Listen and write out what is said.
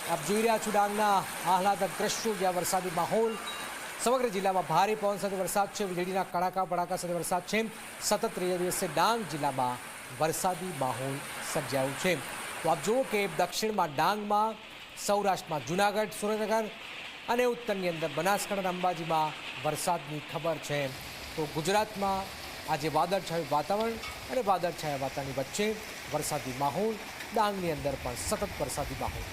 આપ જોઈ રહ્યા છો ડાંગના આહલાદક દ્રશ્યો, જ્યાં વરસાદી માહોલ સમગ્ર જિલ્લામાં ભારે પવન સાથે વરસાદ છે, વીજળીના કડાકા ભડાકા સાથે વરસાદ છે। સતત ત્રીજા દિવસે ડાંગ જિલ્લામાં વરસાદી માહોલ સર્જાયો છે। તો આપ જુઓ કે દક્ષિણમાં ડાંગમાં, સૌરાષ્ટ્રમાં જૂનાગઢ, સુરેન્દ્રનગર અને ઉત્તરની અંદર બનાસકાંઠા, અંબાજીમાં વરસાદની ખબર છે। તો ગુજરાતમાં આજે વાદળછાયું વાતાવરણ અને વાદળછાયા વાતાવરણની વચ્ચે વરસાદી માહોલ, ડાંગની અંદર પણ સતત વરસાદી માહોલ।